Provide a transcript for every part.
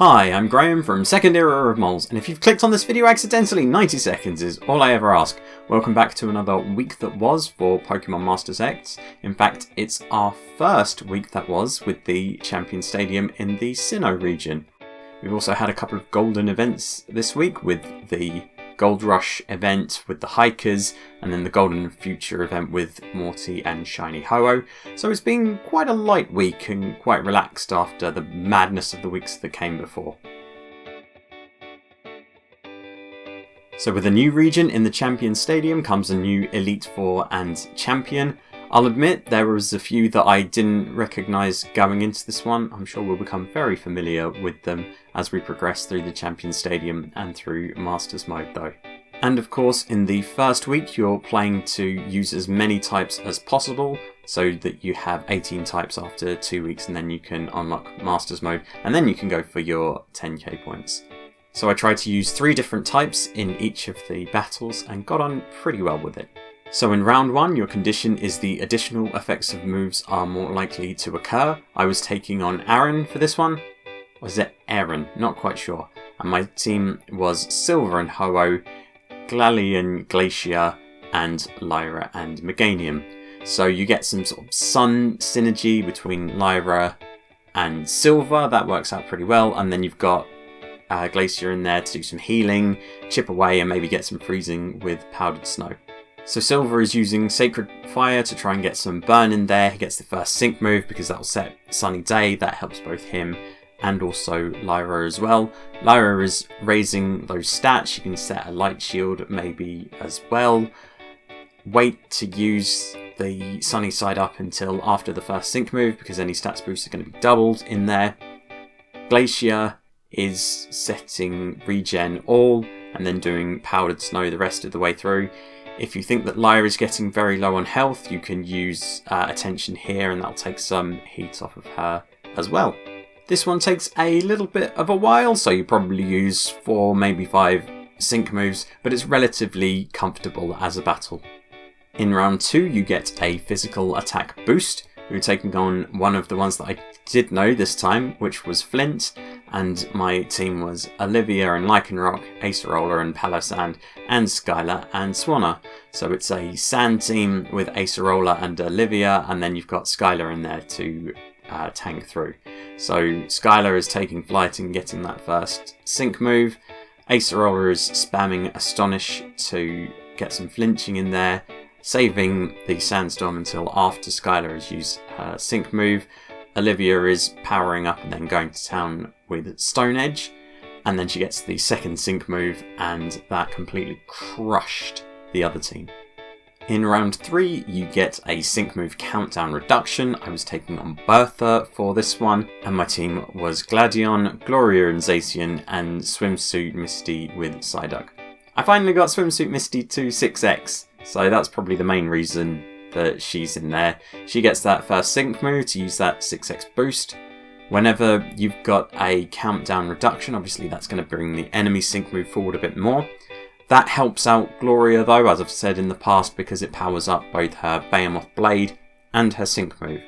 Hi, I'm Graham from Second Era of Moles, and if you've clicked on this video accidentally, 90 seconds is all I ever ask. Welcome back to another week that was for Pokemon Masters X. In fact, it's our first week that was with the Champion Stadium in the Sinnoh region. We've also had a couple of golden events this week with the Gold Rush event with the hikers, and then the Golden Future event with Morty and Shiny Ho-Oh. So it's been quite a light week and quite relaxed after the madness of the weeks that came before. So with a new region in the Champion Stadium comes a new Elite Four and Champion. I'll admit there was a few that I didn't recognise going into this one. I'm sure we'll become very familiar with them as we progress through the Champion Stadium and through Masters mode though. And of course in the first week you're playing to use as many types as possible so that you have 18 types after 2 weeks, and then you can unlock Masters mode and then you can go for your 10k points. So I tried to use 3 different types in each of the battles and got on pretty well with it. So in round 1, your condition is the additional effects of moves are more likely to occur. I was taking on Aaron for this one. Or is it Aaron? Not quite sure. And my team was Silver and Ho-Oh, Galarian Glacier, and Lyra and Meganium. So you get some sort of sun synergy between Lyra and Silver. That works out pretty well. And then you've got Glacier in there to do some healing, chip away, and maybe get some freezing with Powdered Snow. So Silver is using Sacred Fire to try and get some burn in there. He gets the first sync move because that'll set Sunny Day. That helps both him and also Lyra as well. Lyra is raising those stats. You can set a Light Shield maybe as well. Wait to use the Sunny side up until after the first sync move because any stats boosts are going to be doubled in there. Glacier is setting Regen All and then doing Powdered Snow the rest of the way through. If you think that Lyra is getting very low on health, you can use Attention here and that'll take some heat off of her as well. This one takes a little bit of a while, so you probably use 4, maybe 5 sync moves, but it's relatively comfortable as a battle. In round 2, you get a physical attack boost. We were taking on one of the ones that I did know this time, which was Flint, and my team was Olivia and Lycanroc, Acerola and Palossand, and Skylar and Swanna. So it's a sand team with Acerola and Olivia, and then you've got Skylar in there to tank through. So Skylar is taking flight and getting that first sync move. Acerola is spamming Astonish to get some flinching in there, saving the Sandstorm until after Skylar has used her sync move. Olivia is powering up and then going to town with Stone Edge, and then she gets the second sync move and that completely crushed the other team. In round 3 you get a sync move countdown reduction. I was taking on Bertha for this one and my team was Gladion, Gloria and Zacian, and Swimsuit Misty with Psyduck. I finally got Swimsuit Misty to 6x, so that's probably the main reason that she's in there. She gets that first sync move to use that 6x boost. Whenever you've got a countdown reduction, obviously that's going to bring the enemy sync move forward a bit more. That helps out Gloria though, as I've said in the past, because it powers up both her Behemoth Blade and her sync move.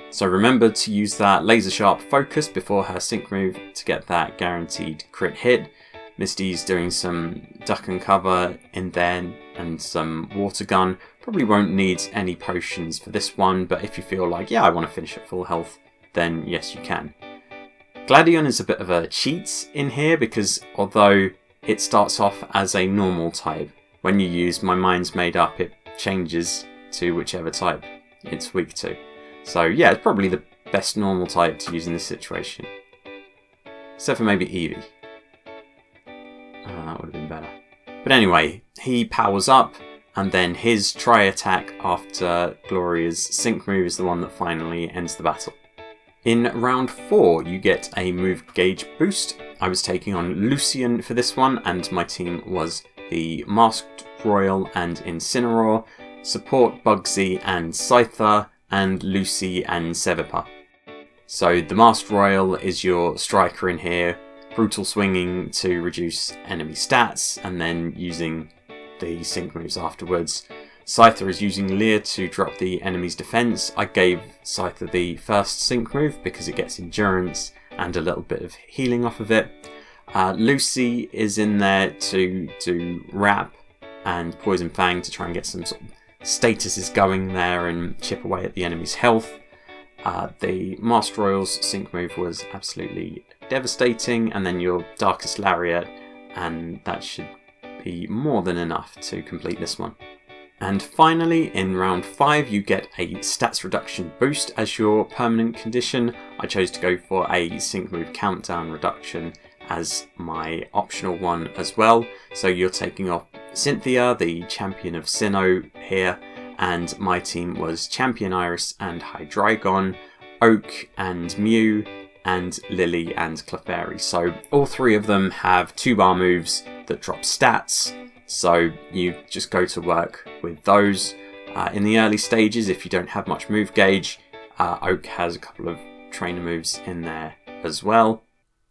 So remember to use that Laser Sharp Focus before her sync move to get that guaranteed crit hit. Misty's doing some duck and cover in there and some water gun. Probably won't need any potions for this one, but if you feel like, yeah, I want to finish at full health, then yes, you can. Gladion is a bit of a cheat in here because although it starts off as a normal type, when you use My Mind's Made Up, it changes to whichever type it's weak to. So yeah, it's probably the best normal type to use in this situation. Except for maybe Eevee. That would have been better. But anyway, he powers up, and then his tri-attack after Gloria's sync move is the one that finally ends the battle. In round 4, you get a move gauge boost. I was taking on Lucian for this one, and my team was the Masked Royal and Incineroar, Support Bugsy and Scyther, and Lucy and Seviper. So the Masked Royal is your striker in here, brutal swinging to reduce enemy stats, and then using the sync moves afterwards. Scyther is using Leer to drop the enemy's defense. I gave Scyther the first sync move because it gets endurance, and a little bit of healing off of it. Lucy is in there to do Wrap and Poison Fang to try and get some sort of statuses going there and chip away at the enemy's health. The Master Royal's sync move was absolutely devastating, and then your Darkest Lariat, and that should be more than enough to complete this one. And finally, in round 5, you get a stats reduction boost as your permanent condition. I chose to go for a sync move countdown reduction as my optional one as well. So you're taking off Cynthia, the champion of Sinnoh here, and my team was Champion Iris and Hydreigon, Oak and Mew, and Lily and Clefairy. So all 3 of them have 2-bar moves that drop stats. So you just go to work with those. In the early stages, if you don't have much move gauge, Oak has a couple of trainer moves in there as well.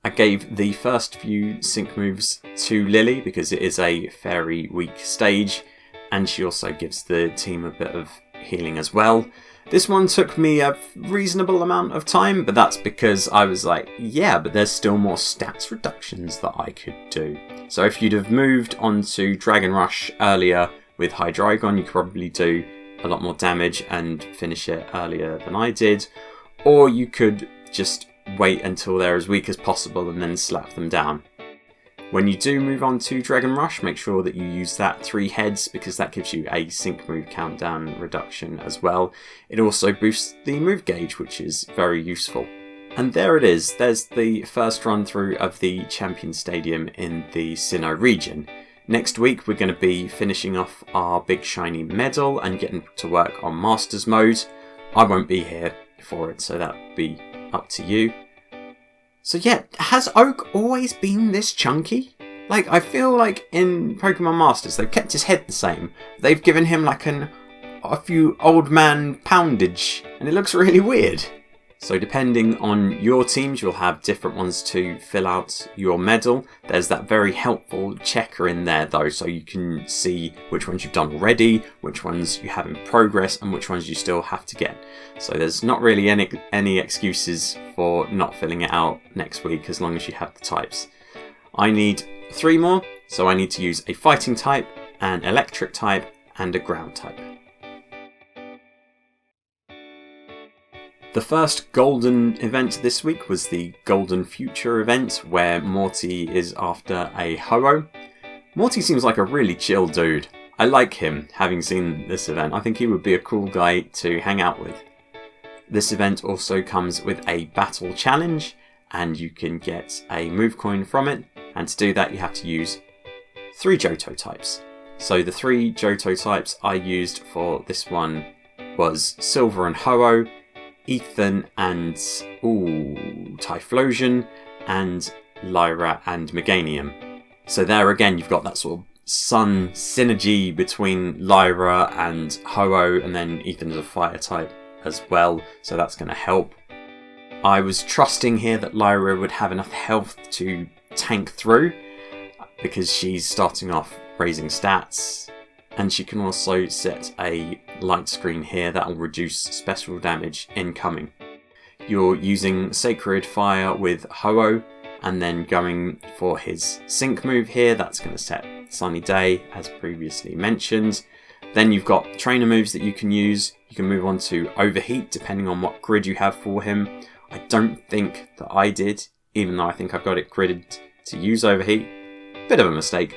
I gave the first few sync moves to Lily because it is a very weak stage, and she also gives the team a bit of healing as well. This one took me a reasonable amount of time, but that's because I was like, yeah, but there's still more stats reductions that I could do. So if you'd have moved on to Dragon Rush earlier with Hydreigon, you could probably do a lot more damage and finish it earlier than I did. Or you could just wait until they're as weak as possible and then slap them down. When you do move on to Dragon Rush, make sure that you use that 3 heads because that gives you a sync move countdown reduction as well. It also boosts the move gauge, which is very useful. And there it is, there's the first run through of the Champion Stadium in the Sinnoh region. Next week we're going to be finishing off our big shiny medal and getting to work on Masters mode. I won't be here for it, so that'll be up to you. So yeah, has Oak always been this chunky? Like, I feel like in Pokemon Masters they've kept his head the same. They've given him like a few old man poundage, and it looks really weird. So depending on your teams, you'll have different ones to fill out your medal. There's that very helpful checker in there though, so you can see which ones you've done already, which ones you have in progress, and which ones you still have to get. So there's not really any excuses for not filling it out next week as long as you have the types. I need 3 more, so I need to use a fighting type, an electric type, and a ground type. The first golden event this week was the Golden Future event, where Morty is after a Ho-Oh. Morty seems like a really chill dude. I like him, having seen this event. I think he would be a cool guy to hang out with. This event also comes with a battle challenge, and you can get a move coin from it, and to do that you have to use 3 Johto types. So the 3 Johto types I used for this one was Silver and Ho-Oh, Ethan and Typhlosion, and Lyra and Meganium. So there again you've got that sort of sun synergy between Lyra and Ho-Oh, and then Ethan's a fire type as well, so that's going to help. I was trusting here that Lyra would have enough health to tank through because she's starting off raising stats, and she can also set a light screen here that will reduce special damage incoming. You're using Sacred Fire with Ho-Oh, and then going for his sync move here, that's going to set Sunny Day as previously mentioned. Then you've got trainer moves that you can use. You can move on to Overheat depending on what grid you have for him. I don't think that I did, even though I think I've got it gridded to use Overheat. Bit of a mistake.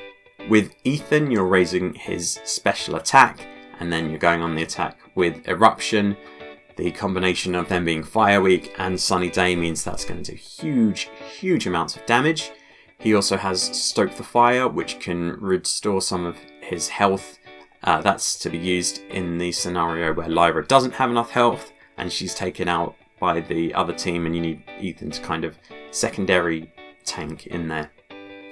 With Ethan, you're raising his special attack, and then you're going on the attack with Eruption. The combination of them being Fire Weak and Sunny Day means that's going to do huge amounts of damage. He also has Stoke the Fire, which can restore some of his health. That's to be used in the scenario where Lyra doesn't have enough health and she's taken out by the other team, and you need Ethan to kind of secondary tank in there.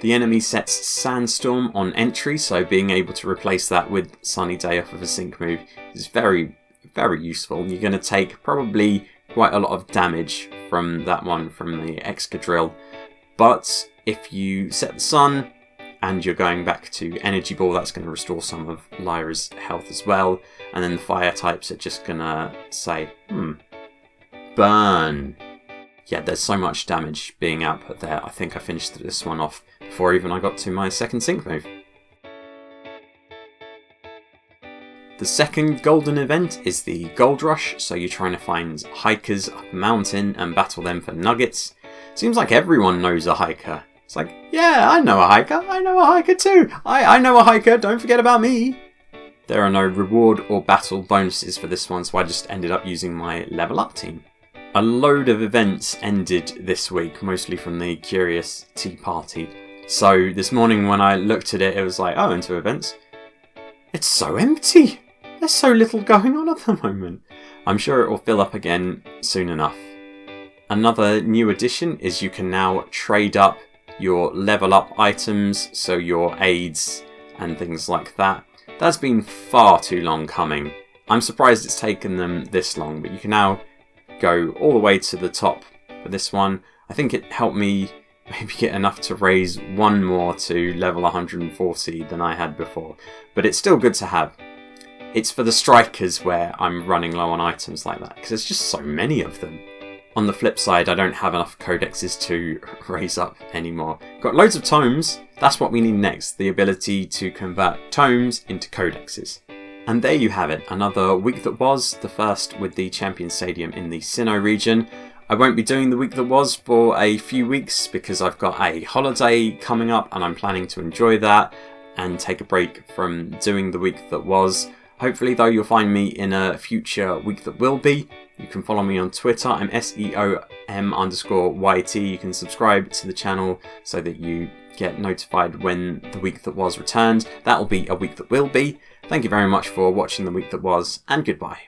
The enemy sets Sandstorm on entry, so being able to replace that with Sunny Day off of a sync move is very useful. You're going to take probably quite a lot of damage from that one, from the Excadrill. But if you set the Sun and you're going back to Energy Ball, that's going to restore some of Lyra's health as well. And then the fire types are just going to say, Burn. yeah, there's so much damage being output there. I think I finished this one off before even I got to my second sync move. The second golden event is the Gold Rush, so you're trying to find hikers up a mountain and battle them for nuggets. Seems like everyone knows a hiker. It's like, yeah, I know a hiker. I know a hiker too. I know a hiker. Don't forget about me. There are no reward or battle bonuses for this one, so I just ended up using my level up team. A load of events ended this week, mostly from the Curious Tea Party. So this morning when I looked at it, it was like, oh, into events. It's so empty. There's so little going on at the moment. I'm sure it will fill up again soon enough. Another new addition is you can now trade up your level up items, so your aids and things like that. That's been far too long coming. I'm surprised it's taken them this long, but you can now go all the way to the top for this one. I think it helped me maybe get enough to raise one more to level 140 than I had before, but it's still good to have. It's for the strikers where I'm running low on items like that, because there's just so many of them. On the flip side, I don't have enough codexes to raise up anymore. Got loads of tomes. That's what we need next, the ability to convert tomes into codexes. And there you have it, another week that was, the first with the Champion Stadium in the Sinnoh region. I won't be doing the week that was for a few weeks because I've got a holiday coming up and I'm planning to enjoy that and take a break from doing the week that was. Hopefully though you'll find me in a future week that will be. You can follow me on Twitter, I'm SEOM_YT. You can subscribe to the channel so that you get notified when the week that was returns. That will be a week that will be. Thank you very much for watching the week that was, and goodbye.